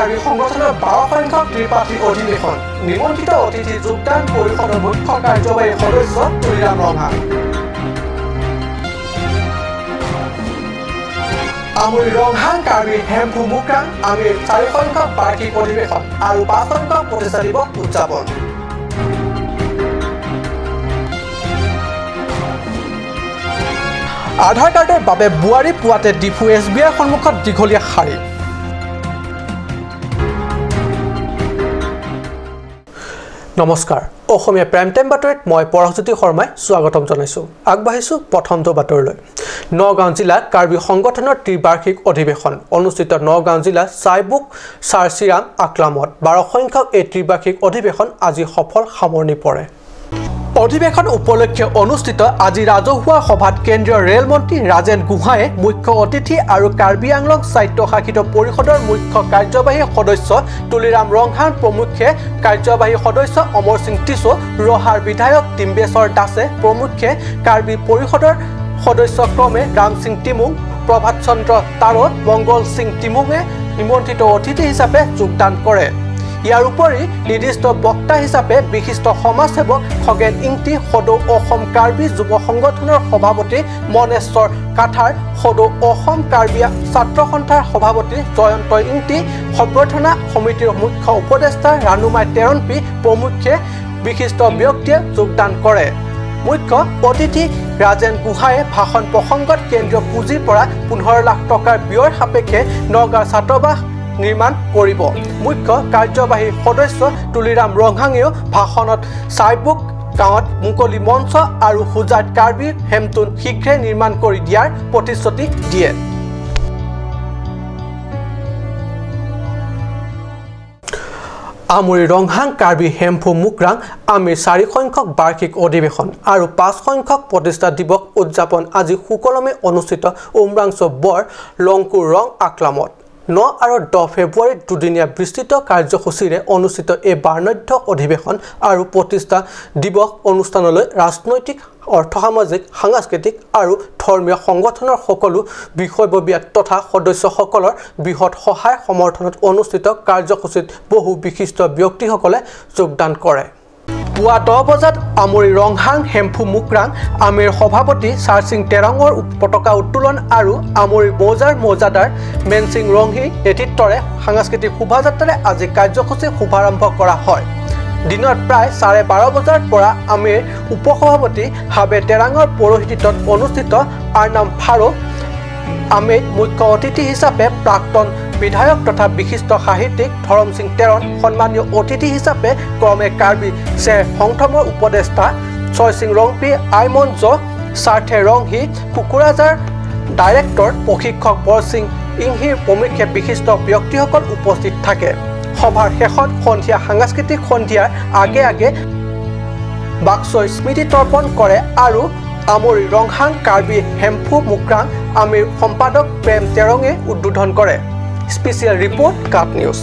কাৰ্বি সংগঠনৰ 12 সংখ্যক ত্ৰিপাঠী অধিৱেশন নিমন্ত্ৰিত অতিথি যোগদান পৰিষদৰ মুখ্য কাৰ্যবাহী সদস্য তুলিৰাম ৰংহাং আমুৰি ৰংহাং কাৰ্বি হেমফু মুক্ৰাং আমিৰ 4 সংখ্যক বাৰ্ষিক অধিৱেশন আৰু 5 সংখ্যক প্ৰতিষ্ঠা দিৱস উদযাপন আধাৰ কাৰ্ডৰ বাবে বুৱাৰী পুৱাতে ডিফু এছবিআইৰ সন্মুখত দীঘলীয়া শাৰী নমস্কাৰ অসমীয়া প্ৰাইম টাইম বাতৰিত মই পৰহজ্যোতি শৰ্মাই স্বাগতম জনাইছো আগবাঢ়িছো প্ৰথমটো বাতৰিলৈ নগাঁও জিলা কাৰ্বি সংগঠনৰ ত্ৰিবাৰ্ষিক অধিৱেশন অনুষ্ঠিত নগাঁও জিলা চাইবুক চাৰচিৰাম আকলামত 12 সংখ্যক এই ত্ৰিবাৰ্ষিক অধিৱেশন আজি সফল সামৰণি পৰে অধিৱেশন উপলক্ষে অনুষ্ঠিত আজি ৰাজহুৱা সভাত কেন্দ্ৰীয় ৰেল মন্ত্ৰী ৰাজেন গোহাঁয়ে মুখ্য অতিথি আৰু কাৰ্বি আংলং স্বায়ত্তশাসিত পৰিষদৰ মুখ্য কাৰ্যবাহী সদস্য তুলিৰাম ৰংহাং প্ৰমুখ্যে কাৰ্যবাহী সদস্য অমৰ সিং টিছো ৰহাৰ বিধায়ক ডিম্বেশ্বৰ দাসে প্ৰমুখ্যে কাৰ্বি পৰিষদৰ সদস্য ক্ৰমে ৰাম সিং টিমুং প্ৰভাত চন্দ্ৰ তাৰো মংগল সিং টিমুঙে নিমন্ত্ৰিত অতিথি হিচাপে যোগদান কৰে ইয়াৰ উপৰি নিৰ্দিষ্ট বক্তা হিচাপে বিশিষ্ট সমাজসেৱক খগেন ইংতি সদৌ অসম কাৰ্বি যুৱ সংগঠনৰ সভাপতি মনেশ্বৰ কাঠাৰ সদৌ অসম কাৰ্বি ছাত্ৰ সন্থাৰ সভাপতি জয়ন্ত ইংতি সভ্যৰ্থনা সমিতিৰ মুখ্য উপদেষ্টা ৰানুমাই তেৰণপি প্ৰমুখ্যে বিশিষ্ট ব্যক্তিয়ে যোগদান কৰে মুখ্য অতিথি ৰাজেন গোহাঁয়ে ভাষণ প্ৰসংগত কেন্দ্ৰীয় পুঁজিৰ পৰা 15 লাখ টকাৰ ব্যয়ৰ সাপেক্ষে নগাঁও ছাত্ৰাবাস নিৰ্মাণ কৰিব মুখ্য কাৰ্যবাহী সদস্য তুলিৰাম ৰংহাঙেও ভাষণত চাইবুক গাঁৱত মুকলি মঞ্চ আৰু হুজাত কাৰ্বি হেমটুন শীঘ্ৰে নিৰ্মাণ কৰি দিয়াৰ প্ৰতিশ্ৰুতি দিয়ে আমুৰি ৰংহাং কাৰ্বি হেমফু মুক্ৰাং আমিৰ 4 সংখ্যক বাৰ্ষিক অধিৱেশন আৰু 5 সংখ্যক প্ৰতিষ্ঠা দিৱস উদযাপন আজি সুকলমে অনুষ্ঠিত উমৰাংছ বৰ লংকুৰ ৰং আকলামত 9 আৰু 10 ফেব্ৰুৱাৰীত দুদিনীয়া বিস্তৃত কাৰ্যসূচীৰে অনুষ্ঠিত এই বাৰ্ণাঢ্য অধিৱেশন আৰু প্ৰতিষ্ঠা দিৱস অনুষ্ঠানলৈ ৰাজনৈতিক অৰ্থসামাজিক সাংস্কৃতিক আৰু ধৰ্মীয় সংগঠনৰ সকলো বিষয়ববীয়া তথা সদস্যসকলৰ বৃহৎ সহায় সমৰ্থনত অনুষ্ঠিত কাৰ্যসূচীত বহু বিশিষ্ট ব্যক্তিসকলে যোগদান কৰে পুৱা 10 বজাত আমুৰি ৰংহাং হেমফু মুক্ৰাং আমিৰ সভাপতি চাৰচিং তেৰঙৰ পতাকা উত্তোলন আৰু আমুৰি মৌজাদাৰ মেনচিং ৰংহি নেতৃত্বৰে সাংস্কৃতিক শোভাযাত্ৰাৰে আজি কাৰ্যসূচী শুভাৰম্ভ কৰা হয় দিনত প্ৰায় 12:30 বজাৰ পৰা আমিৰ উপসভাপতি হাবে তেৰাঙৰ পৌৰোহিত্যত অনুষ্ঠিত আৰনাম ফাৰো আমিৰ মুখ্য অতিথি হিচাপে প্ৰাক্তন বিধায়ক তথা বিশিষ্ট সাহিত্যিক ধৰম সিং তেৰণ সন্মানীয় অতিথি হিচাপে ক্ৰমে কাৰ্বি শ্বেৰ সংথমৰ উপদেষ্টা ছয় সিং ৰংপি আইমঞ্জ সাৰ্থে ৰংহি কুকুৰাজাৰ ডাইৰেক্টৰ প্ৰশিক্ষক বৰ সিং ইংহিৰ প্ৰমুখ্যে বিশিষ্ট ব্যক্তিসকল উপস্থিত থাকে সভাৰ শেষত সন্ধিয়া সাংস্কৃতিক সন্ধিয়াৰ আগে বাক্সই স্মৃতি তৰ্পণ কৰে আৰু আমুৰি ৰংহাং কাৰ্বি হেমফু মুক্ৰাং আমিৰ সম্পাদক প্ৰেম তেৰঙে উদ্বোধন কৰে স্পেচিয়েল ৰিপৰ্ট কাট নিউজ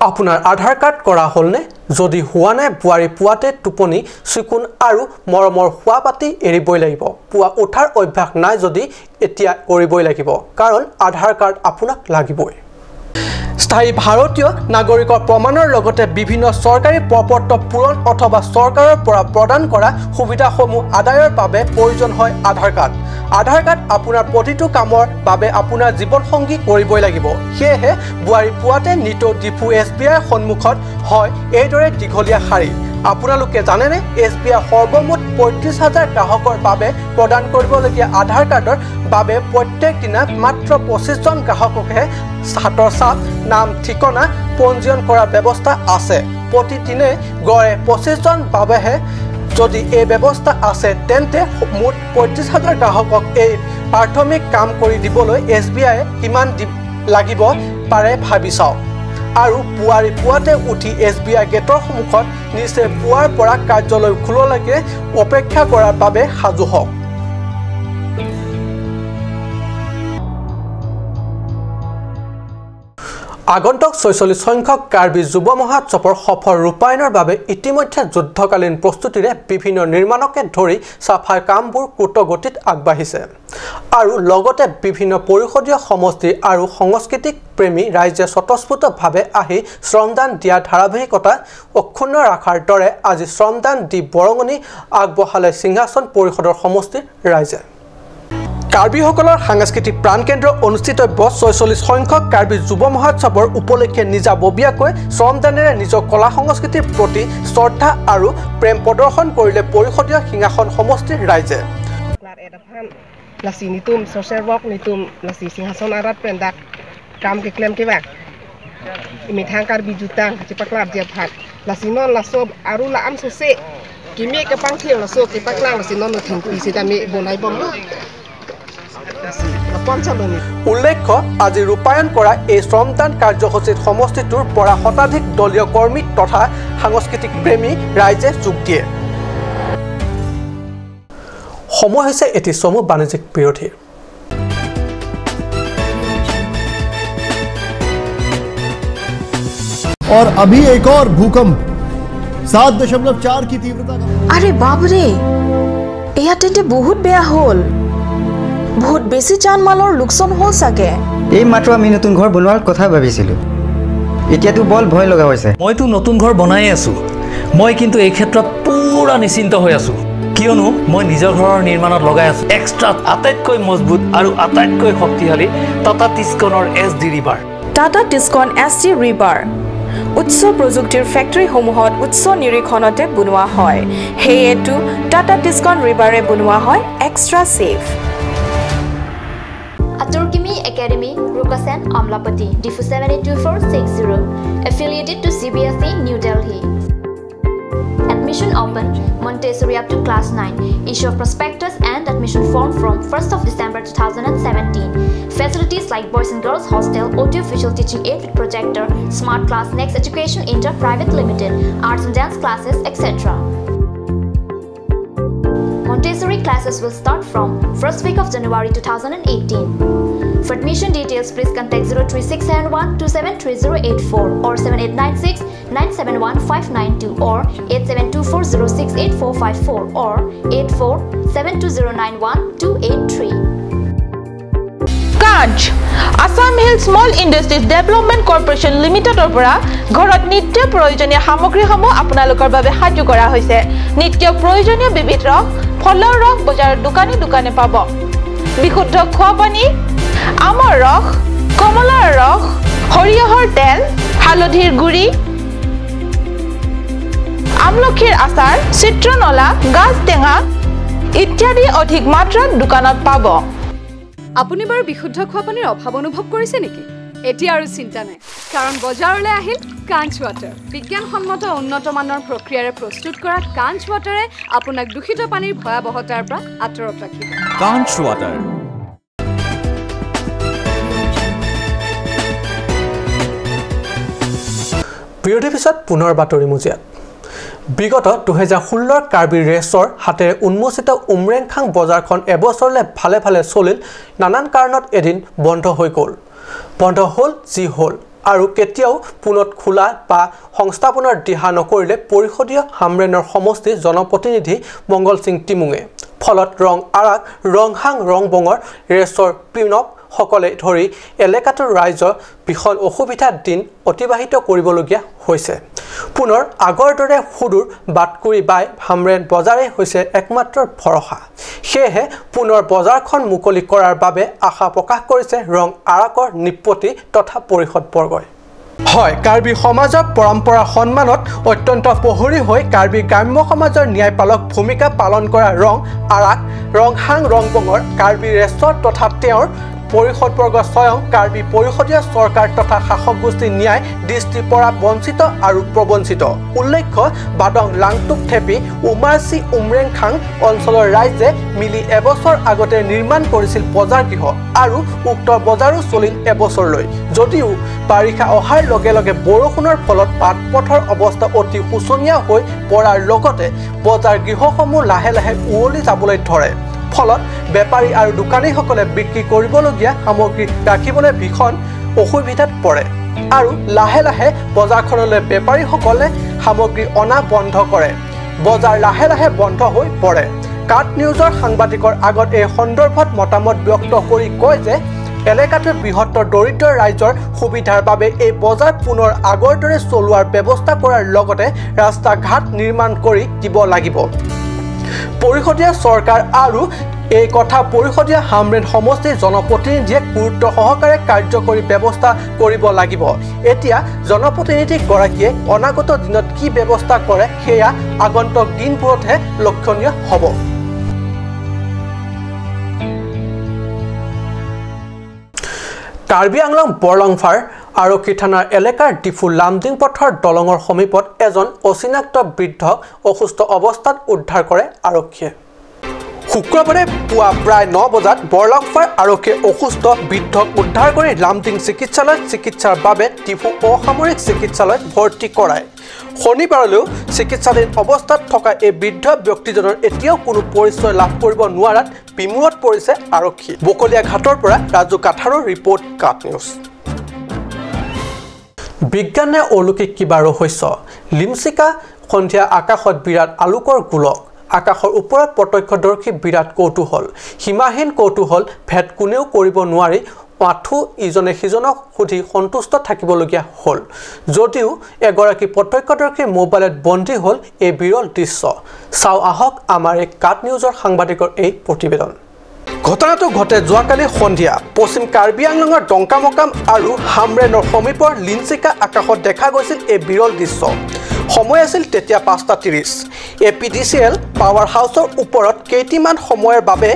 আপোনাৰ আধাৰ কাৰ্ড কৰা হ'লনে যদি হোৱা নাই বুৱাৰী পুৱাতে টোপনি চিকুন আৰু মৰমৰ খোৱা পাতি এৰিবই লাগিব পুৱা উঠাৰ অভ্যাস নাই যদি এতিয়া কৰিবই লাগিব কাৰণ আধাৰ কাৰ্ড আপোনাক লাগিবই স্থায়ী ভাৰতীয় নাগৰিকৰ প্ৰমাণৰ লগতে বিভিন্ন চৰকাৰী প্ৰপত্ৰ পূৰণ অথবা চৰকাৰৰ পৰা প্ৰদান কৰা সুবিধাসমূহ আদায়ৰ বাবে প্ৰয়োজন হয় আধাৰ কাৰ্ড আপোনাৰ প্ৰতিটো কামৰ বাবে আপোনাৰ জীৱনসংগী কৰিবই লাগিব সেয়েহে বুৱাৰী পুৱাতে নিত ডিফু এছবিআইৰ সন্মুখত হয় এইদৰে দীঘলীয়া শাৰী আপোনালোকে জানেনে এছবিআই সৰ্বমুঠ ৩৫,০০০ গ্ৰাহকৰ বাবে প্ৰদান কৰিবলগীয়া আধাৰ কাৰ্ডৰ বাবে প্ৰত্যেক দিনা মাত্ৰ ২৫ জন গ্ৰাহককহে হাতৰ ছাপ নাম ঠিকনা পঞ্জীয়ন কৰাৰ ব্যৱস্থা আছে প্ৰতিদিনে গড়ে ২৫ জন বাবেহে যদি এই ব্যৱস্থা আছে তেন্তে মুঠ ৩৫,০০০ গ্ৰাহকক এই প্ৰাথমিক কাম কৰি দিবলৈ এছবিআই কিমান লাগিব পাৰে ভাবি চাওক আৰু পুৱাৰী পুৱাতে উঠি এছবিআই গেটৰ সন্মুখত নিচে পুৱাৰ পৰা কাৰ্যালয় খোললৈকে অপেক্ষা কৰাৰ বাবে সাজু হওক আগন্তুক ৪৬ সংখ্যক কাৰ্বি যুৱ মহোৎসৱৰ সফল ৰূপায়ণৰ বাবে ইতিমধ্যে যুদ্ধকালীন প্ৰস্তুতিৰে বিভিন্ন নিৰ্মাণকে ধৰি সাফাই কামবোৰ দ্ৰুতগতিত আগবাঢ়িছে আৰু লগতে বিভিন্ন পৰিষদীয় সমষ্টি আৰু সাংস্কৃতিক প্ৰেমী ৰাইজে স্বতঃস্ফূৰ্তভাৱে আহি শ্ৰমদান দিয়া ধাৰাবাহিকতা অক্ষুণ্ণ ৰখাৰ দৰে আজি শ্ৰমদান দি বৰঙণি আগবঢ়ালে সিংহাসন পৰিষদৰ সমষ্টিৰ ৰাইজে কাৰ্বিসকলৰ সাংস্কৃতিক প্ৰাণকেন্দ্ৰ অনুষ্ঠিতব্য ৪৬ সংখ্যক কাৰ্বি যুৱ মহোৎসৱৰ উপলক্ষে নিজাববীয়াকৈ শ্ৰমদানেৰে নিজৰ কলা সংস্কৃতিৰ প্ৰতি শ্ৰদ্ধা আৰু প্ৰেম প্ৰদৰ্শন কৰিলে পৰিষদীয় সিংহাসন সমষ্টিৰ ৰাইজে Lasi nitum social work nitum lasi singhason arat pendak kam ke klem ke bak imi thangkar bijutang cipaklar dia phat lasi non lasob aru la am sose kimi ke pangthil laso cipaklar lasi non thingpi sidami bonai bom উল্লেখ্য আজি ৰূপায়ণ কৰা এই শ্ৰমদান কাৰ্যসূচীত সমষ্টিটোৰ পৰা শতাধিক দলীয় কৰ্মী তথা সাংস্কৃতিক প্ৰেমী ৰাইজে যোগ দিয়ে সময় হৈছে এটি চমু বাণিজ্যিক বিৰতিৰ और अभी एक और भूकंप 7.4 की तीव्रता का अरे बाप रे एया तेते बहुत बेया होल बहुत बेसी जान माলৰ লোকসান হল সাগে এই মাত্ৰ আমি নতুন ঘৰ বনোৱাৰ কথা ভাবিছিলো এতিয়া তো বল ভয় লগা হৈছে মই তো নতুন ঘৰ বনাই আছো মই কিন্তু এই ক্ষেত্ৰত পুৰা নিশ্চিন্ত হৈ আছো কিয়নো মই নিজৰ ঘৰৰ নিৰ্মাণত লগাই আছো এক্সট্ৰা আটাইতকৈ মজবুত আৰু আটাইতকৈ শক্তিশালী Tata টিস্কনৰ SD river Tata টিস্কন SD river উচ্চ প্ৰযুক্তিৰ ফেক্টৰী সমূহত উচ্চ নিৰীক্ষণতে বনোৱা হয় হেয়েটো টাটা টিস্কন ৰিভাৰে বনোৱা হয় extra safe Aturkimi Academy, Rukasen, Amlapati, DIFU 782460, affiliated to CBSE, New Delhi. Admission open, Montessori up to class 9. Issue of prospectus and admission form from 1st of December 2017. Facilities like boys and girls hostel, audio-visual teaching aid with projector, smart class, next education inter private limited, arts and dance classes, etc. Montessori classes will start from 1st week of January 2018. For admission details, please contact 03671273084 or 7896971592 or 8724068454 or 8472091283. Kanch Assam Hill Small Industries Development Corporation Limited opera ঘৰত নিত্য প্ৰয়োজনীয় সামগ্ৰীসমূহ আপোনালোকৰ বাবে সাজু কৰা হৈছে নিত্য প্ৰয়োজনীয় বিবিধ ৰস ফলৰ ৰস বজাৰৰ দোকানে দোকানে পাব বিশুদ্ধ খোৱা পানী আমৰ ৰস কমলাৰ ৰস সৰিয়হৰ তেল হালধিৰ গুড়ি আমলখিৰ আচাৰ চিত্ৰনলা গাজ টেঙা ইত্যাদি অধিক মাত্ৰাত দোকানত পাব আপুনি বাৰু বিশুদ্ধ খোৱা পানীৰ অভাৱ অনুভৱ কৰিছে নেকি এতিয়া আৰু চিন্তা নাই কাৰণ বজাৰলৈ আহিল কাঞ্চ ৱাটাৰ বিজ্ঞানসন্মত উন্নত মানৰ প্ৰক্ৰিয়াৰে প্ৰস্তুত কৰা কাঞ্চ ৱাটাৰে আপোনাক দূষিত পানীৰ ভয়াবহতাৰ পৰা আঁতৰত ৰাখিব কাঞ্চ ৱাটাৰ বিৰতিৰ পিছত পুনৰ বাতৰি মুজিয়াত বিগত 2016 কাৰ্বি ৰেছৰ হাতেৰে উন্মোচিত উমৰেংখাং বজাৰখন এবছৰলৈ ভালে ভালে চলিল নানান কাৰণত এদিন বন্ধ হৈ গ'ল বন্ধ হ'ল যি হ'ল আৰু কেতিয়াও পুনত খোলা বা সংস্থাপনৰ দিহা নকৰিলে পৰিষদীয় হামৰেনৰ সমষ্টি জনপ্ৰতিনিধি মংগল সিং টিমুঙে ফলত ৰং আৰাক ৰংহাং ৰংবঙৰ ৰেছৰ পিনক সকলে ধৰি এলেকাটোৰ ৰাইজৰ ভীষণ অসুবিধাৰ দিন অতিবাহিত কৰিবলগীয়া হৈছে পুনৰ আগৰ দৰে সুদূৰ বাটকুৰি বাই হামৰেন বজাৰে হৈছে একমাত্ৰ ভৰসা সেয়েহে পুনৰ বজাৰখন মুকলি কৰাৰ বাবে আশা প্ৰকাশ কৰিছে ৰং আৰাকৰ নিপতি তথা পৰিষদবৰ্গই হয় কাৰ্বি সমাজৰ পৰম্পৰা সন্মানত অত্যন্ত পহৰি হৈ কাৰ্বি গ্ৰাম্য সমাজৰ ন্যায়পালক ভূমিকা পালন কৰা ৰং আৰাক ৰংহাং ৰংবঙৰ কাৰ্বি ৰেছৰ তথা তেওঁৰ পৰিষদবৰ্গ স্বয়ং কাৰ্বি পৰিষদীয় চৰকাৰ তথা শাসক গোষ্ঠী ন্যায় দৃষ্টিৰ পৰা বঞ্চিত আৰু প্ৰবঞ্চিত উল্লেখ্য বাদং লাংটুক থেপি উমাৰচি উমৰেংখাং অঞ্চলৰ ৰাইজে মিলি এবছৰ আগতে নিৰ্মাণ কৰিছিল বজাৰ গৃহ আৰু উক্ত বজাৰো চলিল এবছৰলৈ যদিও বাৰিষা অহাৰ লগে লগে বৰষুণৰ ফলত পাতপথৰ অৱস্থা অতি শোচনীয় হৈ পৰাৰ লগতে বজাৰ গৃহসমূহ লাহে লাহে উৱলি যাবলৈ ধৰে ফলত বেপাৰী আৰু দোকানীসকলে বিক্ৰী কৰিবলগীয়া সামগ্ৰী ৰাখিবলৈ ভীষণ অসুবিধাত পৰে আৰু লাহে লাহে বজাৰখনলৈ বেপাৰীসকলে সামগ্ৰী অনা বন্ধ কৰে বজাৰ লাহে লাহে বন্ধ হৈ পৰে কাট নিউজৰ সাংবাদিকৰ আগত এই সন্দৰ্ভত মতামত ব্যক্ত কৰি কয় যে এলেকাটোৰ বৃহত্তৰ দৰিদ্ৰ ৰাইজৰ সুবিধাৰ বাবে এই বজাৰ পুনৰ আগৰ দৰে চলোৱাৰ ব্যৱস্থা কৰাৰ লগতে ৰাস্তা ঘাট নিৰ্মাণ কৰি দিব লাগিব পৰিষদীয় চৰকাৰ আৰু এই কথা পৰিষদীয় হামৰেন সমষ্টিৰ জনপ্ৰতিনিধিয়ে গুৰুত্ব সহকাৰে কাৰ্যকৰী ব্যৱস্থা কৰিব লাগিব এতিয়া জনপ্ৰতিনিধি গৰাকীয়ে অনাগত দিনত কি ব্যৱস্থা কৰে সেয়া আগন্তুক দিনবোৰতহে লক্ষণীয় হ'ব কাৰ্বি আংলং বৰলংফাৰ আৰক্ষী থানাৰ এলেকাৰ ডিফু লামডিং পথৰ দলঙৰ সমীপত এজন অচিনাক্ত বৃদ্ধক অসুস্থ অৱস্থাত উদ্ধাৰ কৰে আৰক্ষীয়ে শুক্ৰবাৰে পুৱা প্ৰায় 9 বজাত বৰলংফাৰ আৰক্ষীয়ে অসুস্থ বৃদ্ধক উদ্ধাৰ কৰি লামডিং চিকিৎসালয়ত চিকিৎসাৰ বাবে ডিফু অসামৰিক চিকিৎসালয়ত ভৰ্তি কৰায় শনিবাৰলৈও চিকিৎসাধীন অৱস্থাত থকা এই বৃদ্ধ ব্যক্তিজনৰ এতিয়াও কোনো পৰিচয় লাভ কৰিব নোৱাৰাত বিমূৰত পৰিছে আৰক্ষী বকলীয়া ঘাটৰ পৰা ৰাজু কাঠাৰৰ ৰিপৰ্ট কাট নিউজ বিজ্ঞানে অলৌকিক কিবা ৰহস্য লিমচিকা সন্ধিয়া আকাশত বিৰাট আলোকৰ গোলক আকাশৰ ওপৰত প্ৰত্যক্ষদৰ্শী বিৰাট কৌতুহল সীমাহীন কৌতুহল ভেদ কোনেও কৰিব নোৱাৰি মাথো ইজনে সিজনক সুধি সন্তুষ্ট থাকিবলগীয়া হ'ল যদিও এগৰাকী প্ৰত্যক্ষদৰ্শী মোবাইলত বন্দী হ'ল এই বিৰল দৃশ্য চাও আহক আমাৰ এই কাট নিউজৰ সাংবাদিকৰ এই প্ৰতিবেদন ঘটনাটো ঘটে যোৱাকালি সন্ধিয়া পশ্চিম কাৰ্বি আংলঙৰ ডংকামকাম আৰু হামৰেনৰ সমীপৰ লিনচিকা আকাশত দেখা গৈছিল এই বিৰল দৃশ্য সময় আছিল তেতিয়া 5:30 এপিডিচিএল পাৱাৰ হাউচৰ ওপৰত কেইটিমান সময়ৰ বাবে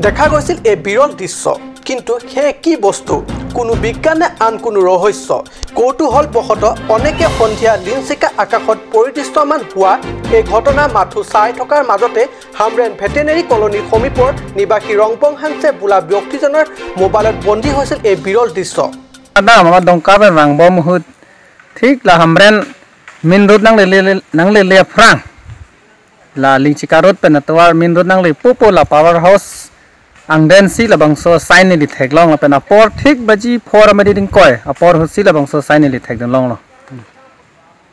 দেখা গৈছিল এই বিৰল দৃশ্য কিন্তু হে কি বস্তু কোনো বিজ্ঞানে আন কোনো ৰহস্য কৌতুহল বহত অনেকে সন্ধিয়া লিনচিকা আকাশত পৰিদৃশ্যমান হোৱা এই ঘটনা মাথো চাই থকাৰ মাজতে হামৰেন ভেটেনেৰী কলনীৰ সমীপৰ নিবাসী ৰংপং হাংছে বোলা ব্যক্তিজনৰ মোবাইলত বন্দী হৈছিল এই বিৰল দৃশ্য আমাৰ ডংকাবে ৰাংবম হুত ঠিক লা Hamren min road nang le frang la lichika road pen atwar min road nang le popo la power house ang den si la bangso sign ni theklong la pen apor thik baji 4 amadi ding koi apor si la bangso sign ni thek long lo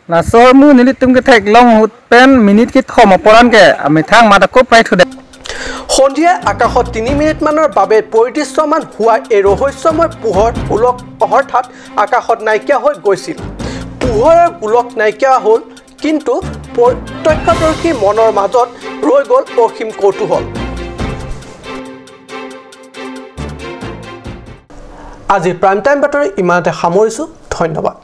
la sor mu ni tum ke theklong hut pen minute ki thom aporan ke ami thang ma da ko pai thude সন্ধিয়া আকাশত 3 minute মানৰ বাবে পৰিদৃশ্যমান হোৱা এই ৰহস্যময় পোহৰ গোলক অহৰঠাত আকাশত নাইকিয়া হৈ গৈছিল পোহৰৰ গোলক নাইকিয়া হ'ল কিন্তু প্ৰত্যক্ষদৰ্শী মনৰ মাজত ৰৈ গ'ল অসীম কৌতুহল আজি প্ৰাইম টাইম বাতৰি ইমানতে সামৰিছোঁ ধন্যবাদ